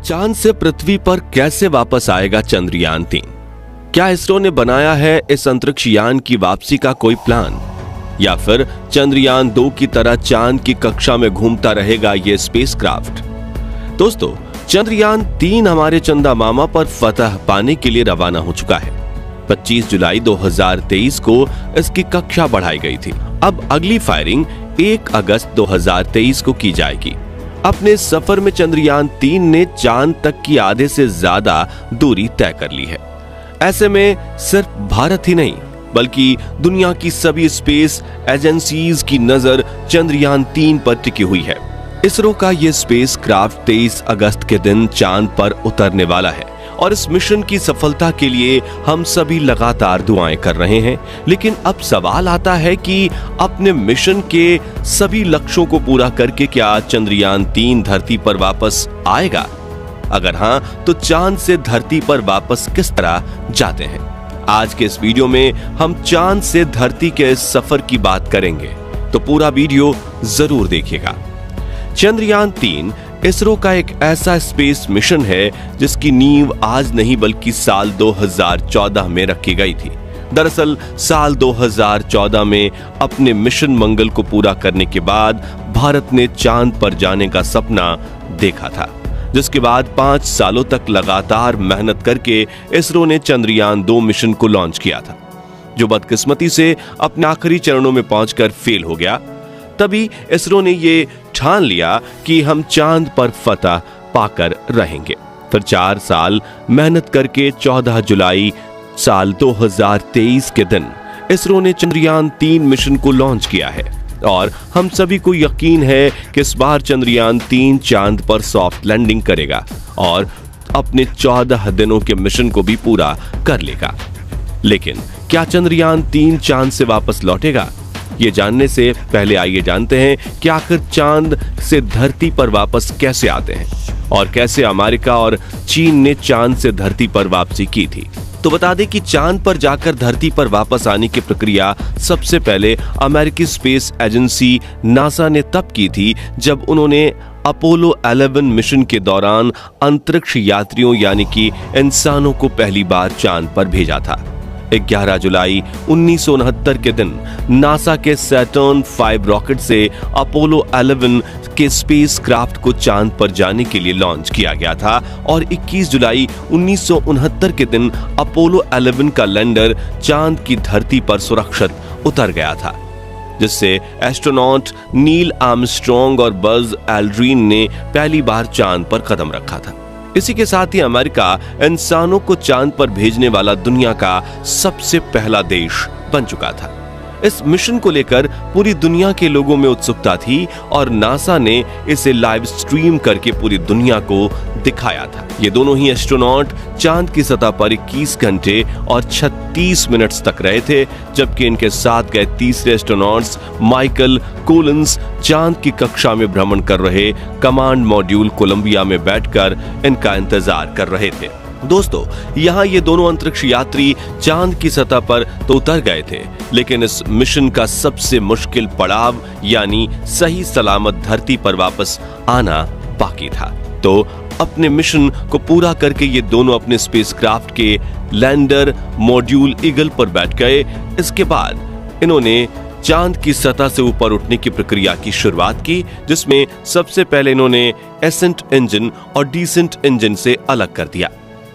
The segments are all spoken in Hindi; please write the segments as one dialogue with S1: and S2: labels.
S1: चांद से पृथ्वी पर कैसे वापस आएगा चंद्रयान-3? क्या इसरो ने बनाया है इस अंतरिक्ष यान की वापसी का कोई प्लान, या फिर चंद्रयान-2 की तरह चांद की कक्षा में घूमता रहेगा ये स्पेसक्राफ्ट? दोस्तों, चंद्रयान-3 हमारे चंदा मामा पर फतह पाने के लिए रवाना हो चुका है। 25 जुलाई 2023 को इसकी कक्षा बढ़ाई गई थी। अब अगली फायरिंग 1 अगस्त 2023 को की जाएगी। अपने सफर में चंद्रयान-3 ने चांद तक की आधे से ज्यादा दूरी तय कर ली है। ऐसे में सिर्फ भारत ही नहीं बल्कि दुनिया की सभी स्पेस एजेंसीज की नजर चंद्रयान-3 पर टिकी हुई है। इसरो का यह स्पेसक्राफ्ट 23 अगस्त के दिन चांद पर उतरने वाला है और इस मिशन की सफलता के लिए हम सभी लगातार दुआएं कर रहे हैं। लेकिन अब सवाल आता है कि अपने मिशन के सभी लक्ष्यों को पूरा करके क्या चंद्रयान-3 धरती पर वापस आएगा? अगर हां, तो चांद से धरती पर वापस किस तरह जाते हैं? आज के इस वीडियो में हम चांद से धरती के इस सफर की बात करेंगे, तो पूरा वीडियो जरूर देखिएगा। चंद्रयान-3 इसरो का एक ऐसा स्पेस मिशन है जिसकी नींव आज नहीं बल्कि साल 2014 में रखी गई थी। दरअसल साल 2014 में अपने मिशन मंगल को पूरा करने के बाद भारत ने चांद पर जाने का सपना देखा था, जिसके बाद 5 सालों तक लगातार मेहनत करके इसरो ने चंद्रयान-2 मिशन को लॉन्च किया था, जो बदकिस्मती से अपने आखिरी चरणों में पहुंचकर फेल हो गया। तभी इसरो ने ये ठान लिया कि हम चांद पर फतह पाकर रहेंगे। फिर 4 साल मेहनत करके 14 जुलाई साल 2023 के दिन इसरो ने चंद्रयान-3 मिशन को लॉन्च किया है और हम सभी को यकीन है कि इस बार चंद्रयान-3 चांद पर सॉफ्ट लैंडिंग करेगा और अपने 14 दिनों के मिशन को भी पूरा कर लेगा। लेकिन क्या चंद्रयान-3 चांद से वापस लौटेगा? ये जानने से पहले आइए जानते हैं कि आखिर चांद से धरती पर वापस कैसे आते हैं और कैसे अमेरिका और चीन ने चांद से धरती पर वापसी की थी। तो बता दें कि चांद पर जाकर धरती पर वापस आने की प्रक्रिया सबसे पहले अमेरिकी स्पेस एजेंसी नासा ने तब की थी जब उन्होंने अपोलो 11 मिशन के दौरान अंतरिक्ष यात्रियों यानी कि इंसानों को पहली बार चांद पर भेजा था। 11 जुलाई 1969 के दिन नासा के सैटर्न 5 रॉकेट से अपोलो 11 के स्पेसक्राफ्ट को चांद पर जाने के लिए लॉन्च किया गया था और 21 जुलाई 1969 के दिन अपोलो 11 का लैंडर चांद की धरती पर सुरक्षित उतर गया था, जिससे एस्ट्रोनॉट नील आर्मस्ट्रॉन्ग और बज एल्ड्रिन ने पहली बार चांद पर कदम रखा था। इसी के साथ ही अमेरिका इंसानों को चांद पर भेजने वाला दुनिया का सबसे पहला देश बन चुका था। इस मिशन को लेकर पूरी दुनिया के लोगों में उत्सुकता थी और नासा ने इसे लाइव स्ट्रीम करके पूरी दुनिया को दिखाया था। ये दोनों ही एस्ट्रोनॉट चांद की सतह पर 21 घंटे और 36 मिनट्स तक रहे थे, जबकि इनके साथ गए तीसरे एस्ट्रोनॉट्स माइकल कोलिंस चांद की कक्षा में भ्रमण कर रहे कमांड मॉड्यूल कोलंबिया में बैठकर इनका इंतजार कर रहे थे। दोस्तों, यहाँ ये दोनों अंतरिक्ष यात्री चांद की सतह पर तो उतर गए थे, लेकिन इस मिशन का सबसे मुश्किल पड़ाव यानी सही सलामत धरती पर वापस आना बाकी था। तो अपने मिशन को पूरा करके ये दोनों अपने स्पेसक्राफ्ट के लैंडर मॉड्यूल ईगल पर बैठ गए। इसके बाद इन्होंने चांद की सतह से ऊपर उठने की प्रक्रिया की शुरुआत की, जिसमें सबसे पहले इन्होंने एसेंट इंजन और डिसेंट इंजन से अलग कर दिया,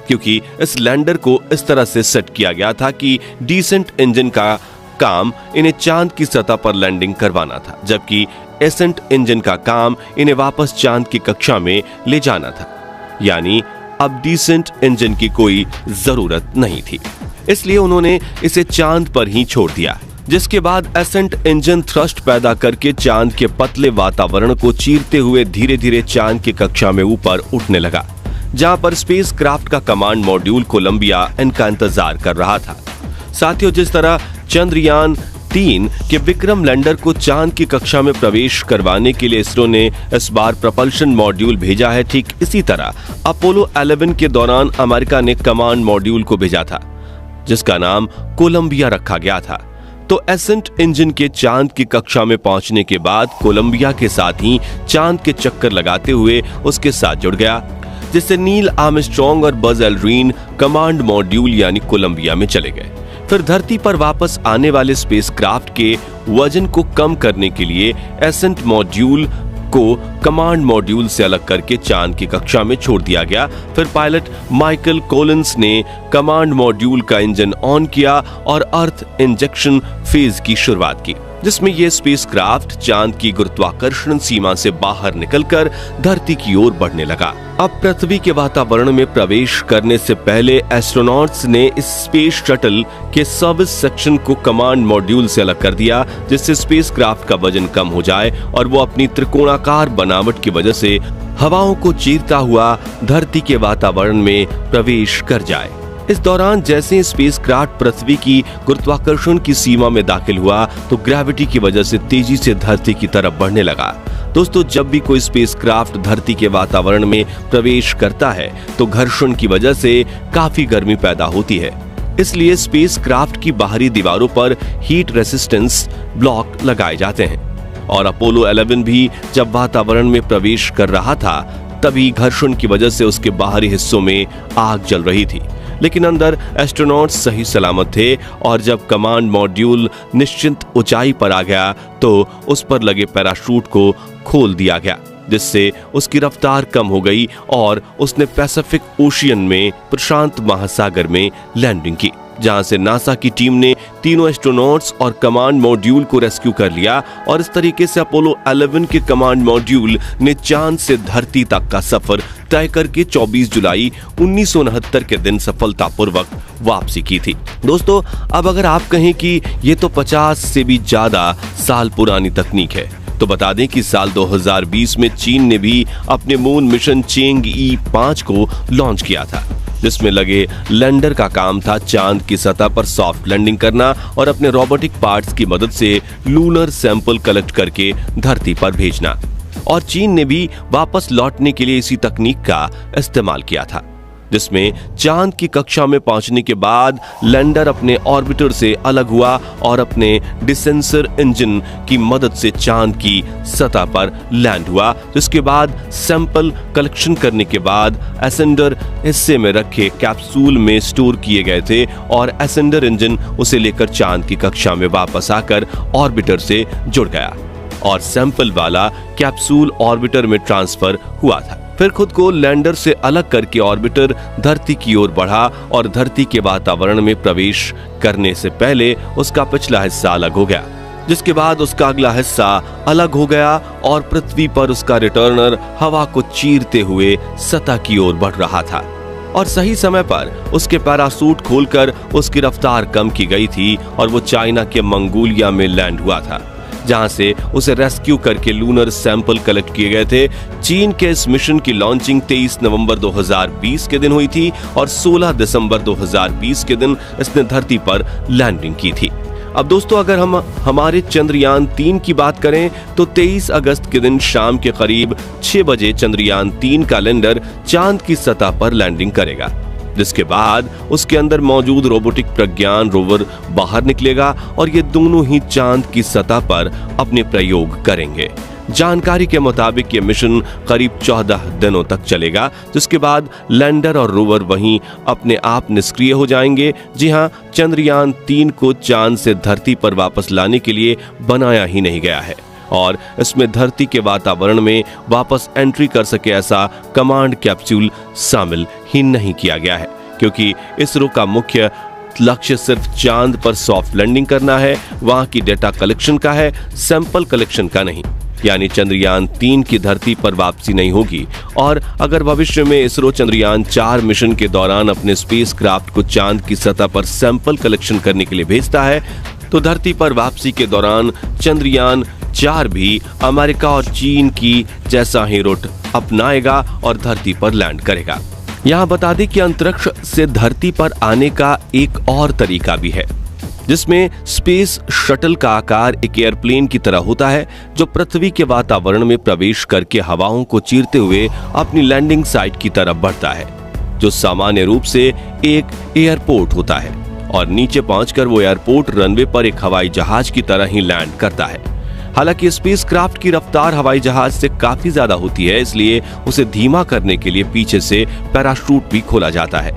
S1: क्योंकि इस लैंडर को इस तरह से सेट किया गया था कि डिसेंट इंजन का काम इन्हें चांद की सतह पर लैंडिंग करवाना था, जबकि एसेंट इंजन का काम इन्हें वापस चांद की कक्षा में ले जाना था। यानी अब डिसेंट इंजन की कोई जरूरत नहीं थी, इसलिए उन्होंने इसे चांद पर ही छोड़ दिया, जिसके बाद एसेंट इंजन थ्रस्ट पैदा करके चांद के पतले वातावरण को चीरते हुए धीरे धीरे चांद की कक्षा में ऊपर उठने लगा, जहां पर स्पेसक्राफ्ट का कमांड मॉड्यूल कोलंबिया इनका इंतजार कर रहा था। साथियों, जिस तरह चंद्रयान-3 के विक्रम लैंडर को चांद की कक्षा में प्रवेश करवाने के लिए इसरो ने इस बार propulsion मॉड्यूल भेजा है, ठीक इसी तरह अपोलो 11 के दौरान अमेरिका ने कमांड मॉड्यूल को भेजा था, जिसका नाम कोलंबिया रखा गया था। तो एसेंट इंजन के चांद की कक्षा में पहुंचने के बाद कोलंबिया के साथ ही चांद के चक्कर लगाते हुए उसके साथ जुड़ गया। जिससे नील आर्मस्ट्रांग और बज एल्ड्रिन कमांड मॉड्यूल यानी कोलंबिया में चले गए। फिर धरती पर वापस आने वाले स्पेसक्राफ्ट के वजन को कम करने के लिए एसेंट मॉड्यूल को कमांड मॉड्यूल से अलग करके चांद की कक्षा में छोड़ दिया गया। फिर पायलट माइकल कोलिंस ने कमांड मॉड्यूल का इंजन ऑन किया और अर्थ इंजेक्शन फेज की शुरुआत की, जिसमें यह स्पेसक्राफ्ट चांद की गुरुत्वाकर्षण सीमा से बाहर निकलकर धरती की ओर बढ़ने लगा। अब पृथ्वी के वातावरण में प्रवेश करने से पहले एस्ट्रोनॉट्स ने इस स्पेस शटल के सर्विस सेक्शन को कमांड मॉड्यूल से अलग कर दिया, जिससे स्पेसक्राफ्ट का वजन कम हो जाए और वो अपनी त्रिकोणाकार बनावट की वजह से हवाओं को चीरता हुआ धरती के वातावरण में प्रवेश कर जाए। इस दौरान जैसे स्पेसक्राफ्ट पृथ्वी की गुरुत्वाकर्षण की सीमा में दाखिल हुआ तो ग्रेविटी की वजह से तेजी से धरती की तरफ बढ़ने लगा। दोस्तों, जब भी कोई स्पेसक्राफ्ट धरती के वातावरण में प्रवेश करता है तो घर्षण की वजह से काफी गर्मी पैदा होती है। इसलिए स्पेसक्राफ्ट की बाहरी दीवारों पर हीट रेसिस्टेंस ब्लॉक लगाए जाते हैं। और अपोलो 11 भी जब वातावरण में प्रवेश कर रहा था तभी घर्षण की वजह से उसके बाहरी हिस्सों में आग जल रही थी, लेकिन अंदर एस्ट्रोनॉट्स सही सलामत थे। और जब कमांड मॉड्यूल निश्चित ऊंचाई पर आ गया तो उस पर लगे पैराशूट को खोल दिया गया, जिससे उसकी रफ्तार कम हो गई और उसने पैसिफिक ओशियन में प्रशांत महासागर में लैंडिंग की, जहां से नासा की टीम ने तीनों एस्ट्रोनॉट्स और कमांड मॉड्यूल को रेस्क्यू कर लिया। और इस तरीके से अपोलो 11 के कमांड मॉड्यूल ने चांद से धरती तक का सफर तय करके 24 जुलाई 1969 के दिन सफलतापूर्वक वापसी की थी। दोस्तों, अब अगर आप कहें कि ये तो 50 से भी ज्यादा साल पुरानी तकनीक है, तो बता दें कि साल 2020 में चीन ने भी अपने मून मिशन चेंग-ई 5 को लॉन्च किया था, जिसमें लगे लैंडर का काम था चांद की सतह पर सॉफ्ट लैंडिंग करना और अपने रोबोटिक पार्ट्स की मदद से लूनर सैंपल कलेक्ट करके धरती पर भेजना। और चीन ने भी वापस लौटने के लिए इसी तकनीक का इस्तेमाल किया था, जिसमें चांद की कक्षा में पहुंचने के बाद लैंडर अपने ऑर्बिटर से अलग हुआ और अपने डिसेंसर इंजन की मदद से चांद की सतह पर लैंड हुआ। जिसके बाद सैंपल कलेक्शन करने के बाद एसेंडर हिस्से में रखे कैप्सूल में स्टोर किए गए थे और एसेंडर इंजन उसे लेकर चांद की कक्षा में वापस आकर ऑर्बिटर से जुड़ गया और सैंपल वाला कैप्सूल ऑर्बिटर में ट्रांसफर हुआ था। फिर खुद को लैंडर से अलग करके ऑर्बिटर धरती की ओर बढ़ा और धरती के वातावरण में प्रवेश करने से पहले उसका पिछला हिस्सा अलग हो गया, जिसके बाद उसका अगला हिस्सा अलग हो गया और पृथ्वी पर उसका रिटर्नर हवा को चीरते हुए सतह की ओर बढ़ रहा था। और सही समय पर उसके पैरासूट खोलकर उसकी रफ्तार कम की गई थी और वो चाइना के मंगोलिया में लैंड हुआ था, जहां से उसे रेस्क्यू करके लूनर सैंपल कलेक्ट किए गए थे। चीन के इस मिशन की लॉन्चिंग 23 नवंबर 2020 के दिन हुई थी और 16 दिसंबर 2020 के दिन इसने धरती पर लैंडिंग की थी। अब दोस्तों, अगर हम हमारे चंद्रयान 3 की बात करें तो 23 अगस्त के दिन शाम के करीब 6 बजे चंद्रयान 3 का लैंडर चांद की सतह पर लैंडिंग करेगा, जिसके बाद उसके अंदर मौजूद रोबोटिक प्रज्ञान रोवर बाहर निकलेगा और ये दोनों ही चांद की सतह पर अपने प्रयोग करेंगे। जानकारी के मुताबिक ये मिशन करीब 14 दिनों तक चलेगा, जिसके बाद लैंडर और रोवर वहीं अपने आप निष्क्रिय हो जाएंगे। जी हां, चंद्रयान 3 को चांद से धरती पर वापस लाने के लिए बनाया ही नहीं गया है और इसमें धरती के वातावरण में वापस एंट्री कर सके ऐसा कमांड कैप्सूल शामिल ही नहीं किया गया है, क्योंकि इसरो का मुख्य लक्ष्य सिर्फ चांद पर सॉफ्ट लैंडिंग करना है, वहां की डेटा कलेक्शन का है, सैंपल कलेक्शन का नहीं। यानी चंद्रयान 3 की धरती पर वापसी नहीं होगी। और अगर भविष्य में इसरो चंद्रयान 4 मिशन के दौरान अपने स्पेसक्राफ्ट को चांद की सतह पर सैंपल कलेक्शन करने के लिए भेजता है तो धरती पर वापसी के दौरान चंद्रयान 4 भी अमेरिका और चीन की जैसा ही रूट अपनाएगा और धरती पर लैंड करेगा। यहाँ बता दें कि अंतरिक्ष से धरती पर आने का एक और तरीका भी है, जिसमें स्पेस शटल का आकार एक एयरप्लेन की तरह होता है, जो पृथ्वी के वातावरण में प्रवेश करके हवाओं को चीरते हुए अपनी लैंडिंग साइट की तरफ बढ़ता है, जो सामान्य रूप से एक एयरपोर्ट होता है और नीचे पहुंचकर वो एयरपोर्ट रनवे पर एक हवाई जहाज की तरह ही लैंड करता है। हालांकि स्पेसक्राफ्ट की रफ्तार हवाई जहाज से काफी ज्यादा होती है, इसलिए उसे धीमा करने के लिए पीछे से पैराशूट भी खोला जाता है।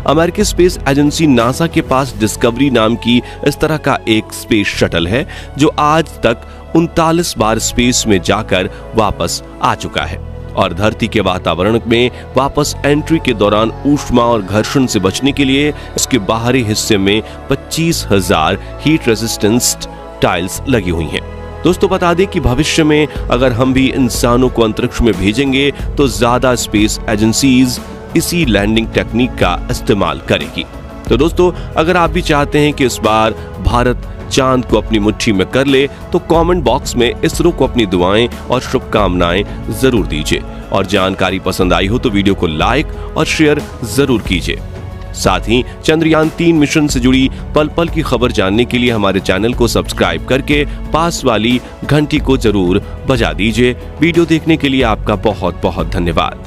S1: अमेरिकी स्पेस एजेंसी नासा के पास डिस्कवरी नाम की इस तरह का एक स्पेस शटल है जो आज तक 39 बार स्पेस में जाकर वापस आ चुका है और धरती के वातावरण में वापस एंट्री के दौरान ऊष्मा और घर्षण से बचने के लिए इसके बाहरी हिस्से में 25,000 हीट रेजिस्टेंस टाइल्स लगी हुई हैं। दोस्तों बता दें कि भविष्य में अगर हम भी इंसानों को अंतरिक्ष में भेजेंगे तो ज्यादा स्पेस एजेंसीज इसी लैंडिंग टेक्निक का इस्तेमाल करेगी। तो दोस्तों अगर आप भी चाहते हैं कि इस बार भारत चांद को अपनी मुट्ठी में कर ले तो कमेंट बॉक्स में इसरो को अपनी दुआएं और शुभकामनाएं जरूर दीजिए और जानकारी पसंद आई हो तो वीडियो को लाइक और शेयर जरूर कीजिए। साथ ही चंद्रयान 3 मिशन से जुड़ी पल पल की खबर जानने के लिए हमारे चैनल को सब्सक्राइब करके पास वाली घंटी को जरूर बजा दीजिए। वीडियो देखने के लिए आपका बहुत बहुत धन्यवाद।